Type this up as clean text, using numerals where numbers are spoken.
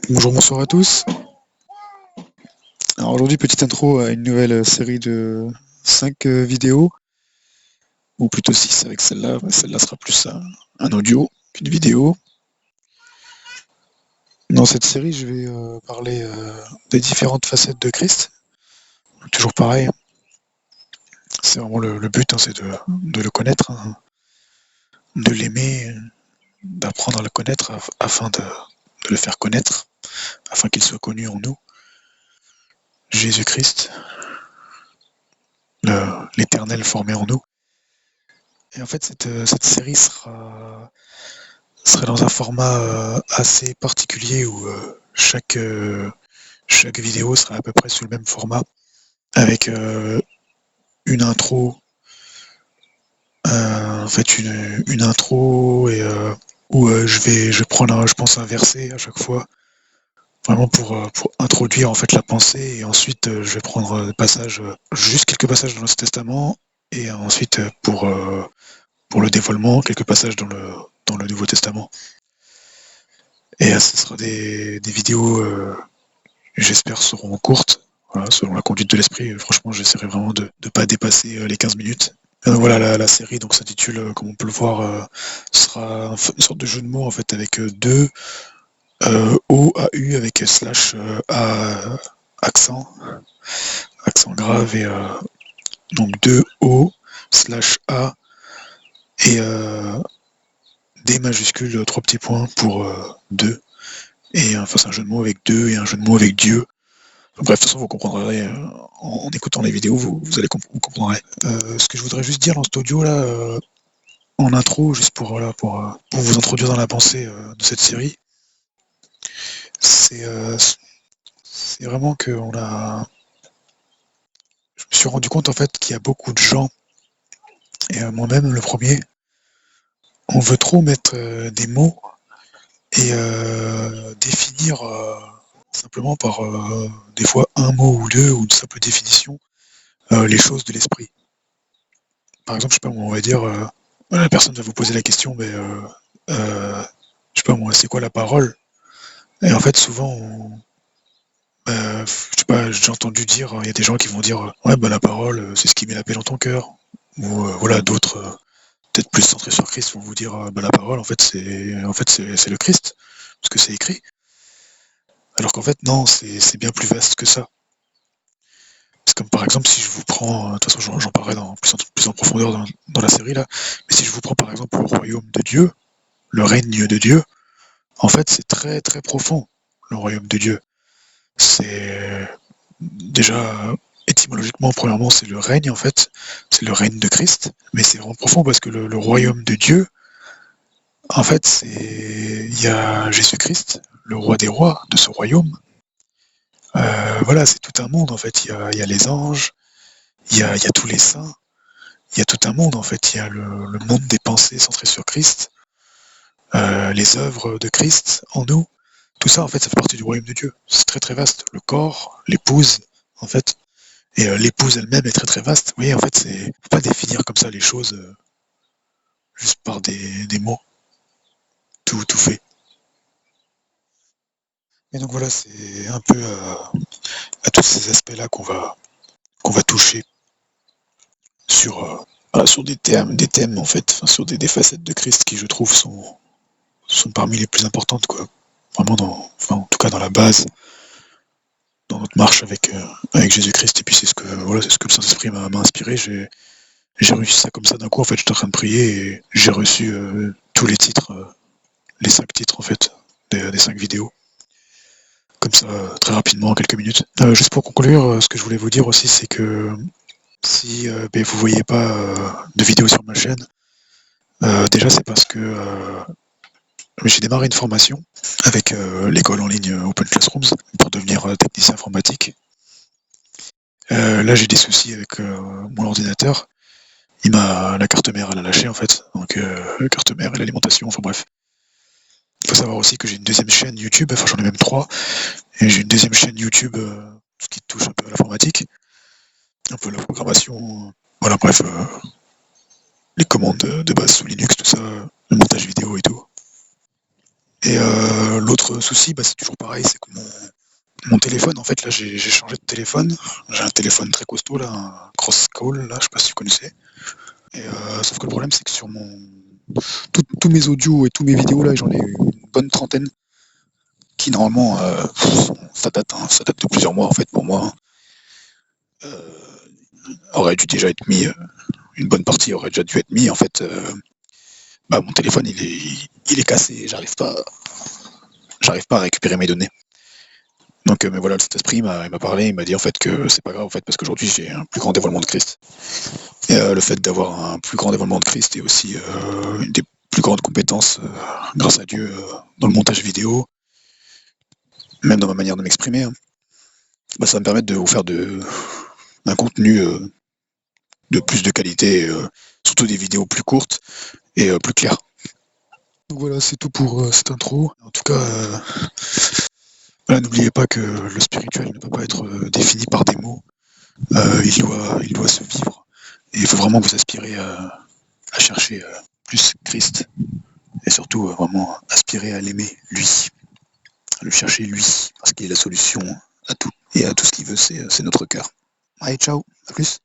Bonjour, bonsoir à tous. Alors aujourd'hui, petite intro à une nouvelle série de 5 vidéos, ou plutôt 6 avec celle-là. Celle-là sera plus un audio qu'une vidéo. Dans cette série, je vais parler des différentes facettes de Christ. Toujours pareil, c'est vraiment le but, hein, c'est de le connaître, hein, de l'aimer, d'apprendre à le connaître afin de le faire connaître, afin qu'il soit connu en nous. Jésus-Christ, l'éternel formé en nous. Et en fait, cette série serait dans un format assez particulier où chaque vidéo sera à peu près sous le même format, avec une intro, en fait une intro et où je vais prendre, je pense, un verset à chaque fois, vraiment pour introduire en fait la pensée, et ensuite je vais prendre des passages, juste quelques passages dans l'Ancien Testament, et ensuite pour le dévoilement, quelques passages dans le Nouveau Testament. Et ce sera des vidéos, j'espère, seront courtes, voilà, selon la conduite de l'esprit. Franchement, j'essaierai vraiment de ne pas dépasser les 15 minutes. Voilà, la série donc s'intitule, comme on peut le voir, sera une sorte de jeu de mots en fait, avec deux O, A, U, avec slash A, accent grave, et donc deux O, slash A, et D majuscule, trois petits points pour deux. Et enfin, c'est un jeu de mots avec deux et un jeu de mots avec Dieu. Bref, de toute façon, vous comprendrez en écoutant les vidéos, vous allez vous comprendrez. Ce que je voudrais juste dire dans cet audio là, en intro, juste pour voilà, pour vous introduire dans la pensée de cette série, c'est vraiment que je me suis rendu compte en fait qu'il y a beaucoup de gens, et moi-même le premier, on veut trop mettre des mots et définir simplement par des fois un mot ou deux, ou une simple définition, les choses de l'esprit. Par exemple, je sais pas, on va dire, la personne va vous poser la question, mais je sais pas moi, c'est quoi la parole? Et en fait, souvent, je sais pas, j'ai entendu dire, il y a des gens qui vont dire, ouais, bah la parole, c'est ce qui met la paix dans ton cœur. Ou voilà, d'autres, peut-être plus centrés sur Christ, vont vous dire, bah la parole, en fait, c'est le Christ, parce que c'est écrit. Alors qu'en fait, non, c'est bien plus vaste que ça. C'est comme par exemple, si je vous prends, de toute façon, j'en parlerai plus en profondeur dans la série là, mais si je vous prends par exemple le royaume de Dieu, le règne de Dieu, en fait, c'est très très profond, le royaume de Dieu. C'est déjà, étymologiquement, premièrement, c'est le règne, en fait, c'est le règne de Christ, mais c'est vraiment profond parce que le royaume de Dieu, en fait, il y a Jésus-Christ, le roi des rois de ce royaume. Voilà, c'est tout un monde, en fait. Il y a les anges, il y a tous les saints, il y a tout un monde, en fait. Il y a le monde des pensées centrées sur Christ, les œuvres de Christ en nous. Tout ça, en fait, ça fait partie du royaume de Dieu. C'est très très vaste. Le corps, l'épouse, en fait. Et l'épouse elle-même est très très vaste. Vous voyez, en fait, faut pas définir comme ça les choses juste par des mots. Tout fait. Et donc voilà, c'est un peu à tous ces aspects-là qu'on va toucher sur, sur des thèmes en fait, enfin, sur des facettes de Christ qui, je trouve, sont parmi les plus importantes, quoi. Vraiment enfin, en tout cas dans la base, dans notre marche avec Jésus-Christ. Et puis c'est ce que voilà, c'est ce que le Saint-Esprit m'a inspiré. J'ai reçu ça comme ça d'un coup. En fait, j'étais en train de prier et j'ai reçu tous les titres, les 5 titres en fait, des 5 vidéos. Comme ça, très rapidement, en quelques minutes. Juste pour conclure, ce que je voulais vous dire aussi, c'est que si vous voyez pas de vidéos sur ma chaîne, déjà c'est parce que j'ai démarré une formation avec l'école en ligne Open Classrooms pour devenir technicien informatique. Là j'ai des soucis avec mon ordinateur. La carte mère elle a lâché en fait, donc la carte mère et l'alimentation, enfin bref. Il faut savoir aussi que j'ai une deuxième chaîne YouTube, enfin j'en ai même 3, et j'ai une deuxième chaîne YouTube, ce qui touche un peu à l'informatique, un peu à la programmation, voilà bref, les commandes de base sous Linux, tout ça, le montage vidéo et tout. Et l'autre souci, c'est toujours pareil, c'est que mon téléphone, en fait, là, j'ai changé de téléphone. J'ai un téléphone très costaud, là, un Crosscall, là, je sais pas si vous connaissez. Et sauf que le problème, c'est que sur tous mes audios et tous mes vidéos, là, j'en ai une bonne trentaine qui, normalement, ça date de plusieurs mois, en fait, pour moi. Aurait dû déjà être mis, une bonne partie aurait déjà dû être mis, en fait. Mon téléphone, il est cassé, j'arrive pas à récupérer mes données. Donc, mais voilà, le Saint-Esprit il m'a parlé, il m'a dit en fait que c'est pas grave en fait parce qu'aujourd'hui j'ai un plus grand dévoilement de Christ. Et le fait d'avoir un plus grand dévoilement de Christ est aussi une des plus grandes compétences grâce à Dieu dans le montage vidéo, même dans ma manière de m'exprimer. Hein. Ça va me permettre de vous faire un contenu de plus de qualité, surtout des vidéos plus courtes et plus claires. Donc voilà, c'est tout pour cette intro. En tout cas, voilà, n'oubliez pas que le spirituel ne peut pas être défini par des mots. Il doit se vivre. Et il faut vraiment vous aspirer à chercher plus Christ. Et surtout, vraiment aspirer à l'aimer, lui. À le chercher, lui. Parce qu'il est la solution à tout. Et à tout ce qu'il veut, c'est notre cœur. Allez, ciao, à plus.